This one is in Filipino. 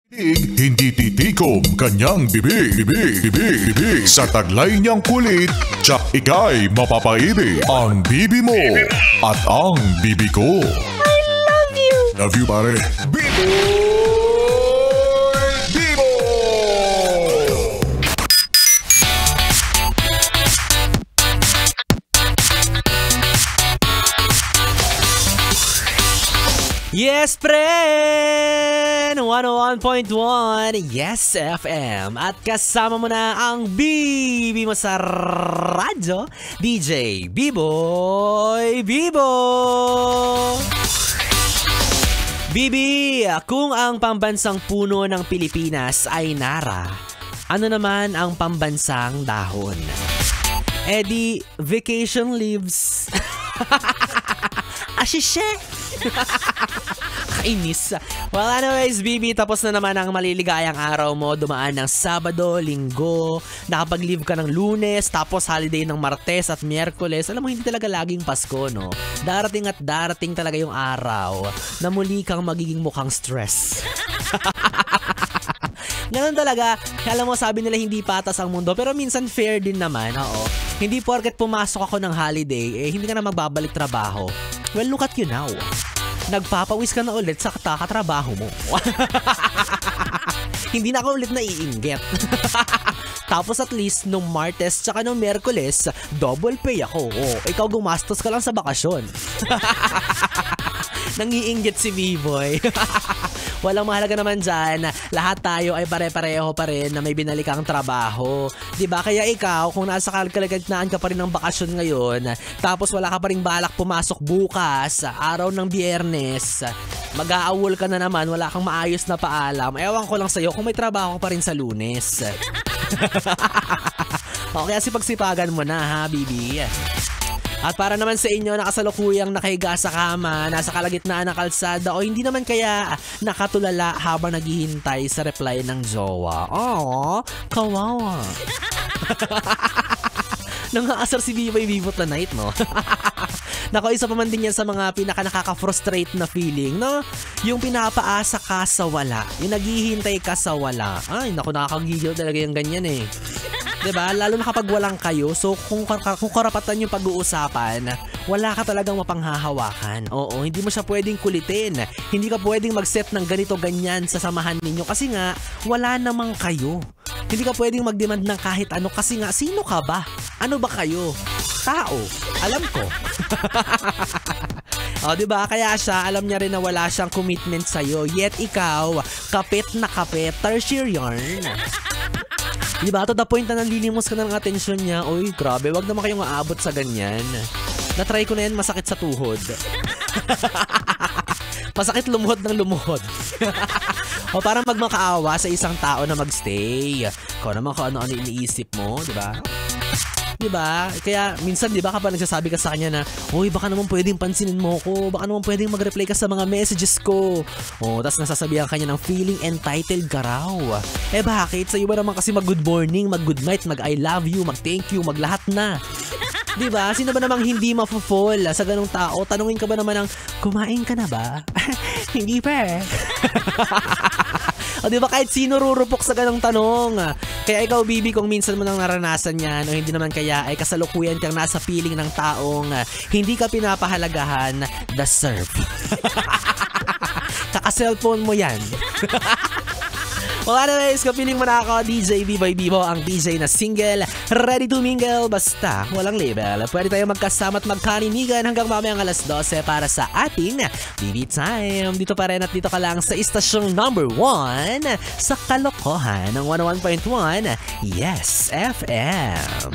Hindi titikom kanyang bibig. Sa taglay niyang kulit, tsak ika'y mapapaibig. Ang bibi mo at ang bibi ko. I love you! Love you, pare. Bibo! Yes, friend! 101.1 Yes FM. At kasama mo na ang bibi mo sa radyo, DJ B-Boy Bibo! Bibi, kung ang pambansang puno ng Pilipinas ay Nara, ano naman ang pambansang dahon? Di vacation leaves. Ashishe! Kainis. Well, anyways, Bibi, tapos na naman ang maliligayang araw mo. Dumaan ng Sabado, Linggo, nakapag-leave ka ng Lunes, tapos holiday ng Martes at Miyerkules. Alam mo, hindi talaga laging Pasko, no? Darating at darating talaga yung araw na muli kang magiging mukhang stress. Ganun talaga. Alam mo, sabi nila hindi patas ang mundo, pero minsan fair din naman, oo. Hindi porket pumasok ako ng holiday, hindi ka na magbabalik trabaho. Well, look at you now. Nagpapawis ka na ulit sa kakatrabaho mo. Hindi na ako ulit naiinggit. Tapos at least nung Martes tsaka nung Miyerkules, double pay ako. Ikaw gumastos ka lang sa bakasyon. Nangiinggit si B-Boy. Walang mahalaga naman dyan. Lahat tayo ay pare-pareho pa rin na may binalik kang trabaho. Diba? Kaya ikaw, kung nasa kalagitnaan ka pa rin ng bakasyon ngayon, tapos wala ka pa rin balak pumasok bukas, araw ng Biyernes, mag-aawol ka na naman, wala kang maayos na paalam. Ewan ko lang sa'yo kung may trabaho pa rin sa Lunes. Okay, sipagsipagan mo na ha, Bibi. At para naman sa inyo na kasalukuyang nakahiga sa kama, nasa kalagitnaan ng kalsada o hindi naman kaya nakatulala habang naghihintay sa reply ng jowa. Oh, kawawa. Nangaasar si B-Boy Bibo tonight, no? Nako, isa pa man din yan sa mga nakaka-frustrate na feeling, no? Yung pinapaasa ka sa wala. Yung naghihintay ka sa wala. Ay, naku, nakakagigil talaga yung ganyan eh. Diba? Lalo na kapag walang kayo, so kung karapatan yung pag-uusapan, wala ka talagang mapanghahawakan. Oo, hindi mo siya pwedeng kulitin. Hindi ka pwedeng mag-set ng ganito-ganyan sa samahan ninyo kasi nga, wala namang kayo. Hindi ka pwedeng mag-demand ng kahit ano kasi nga, sino ka ba? Ano ba kayo? Tao. Alam ko. O, diba? Kaya siya, alam niya rin na wala siyang commitment sa'yo. Yet ikaw, kapit na kapit, tertiary yarn. Diba? To the point na nanlilimos ka na ng atensyon niya. Uy, grabe, wag naman kayong aabot sa ganyan. Na-try ko na yan, masakit sa tuhod. Masakit lumuhod ng lumuhod. O parang magmakaawa sa isang tao na magstay. Kung naman kung ano-ano iniisip mo, diba? Diba? Kaya minsan, diba, kapag nagsasabi ka sa kanya na, uy, baka naman pwedeng pansinin mo ko, baka naman pwedeng mag-reply ka sa mga messages ko. O, tas nasasabihan ka niya ng feeling entitled ka raw. Bakit? Sa'yo ba naman kasi mag-good morning, mag-good night, mag-I love you, mag-thank you, mag-lahat na. Diba? Sino ba namang hindi mafo-fall sa ganong tao? Tanungin ka ba naman ng, kumain ka na ba? Hindi pa eh. O diba, kahit sino rurupok sa ganong tanong. Kaya ikaw, Bibi, kung minsan mo nang naranasan yan o hindi naman kaya ay kasalukuyan kang nasa feeling ng taong hindi ka pinapahalagahan, deserve. Kaka-cellphone mo yan. Well, anyways, kapiling mo na ako, DJ B-Boy Bibo, ang DJ na single, ready to mingle, basta walang label. Pwede tayo magkasama at magkaninigan hanggang mamayang alas 12 para sa ating BB Time. Dito pa rin at dito ka lang sa istasyong number 1 sa kalokohan ng 101.1 Yes FM.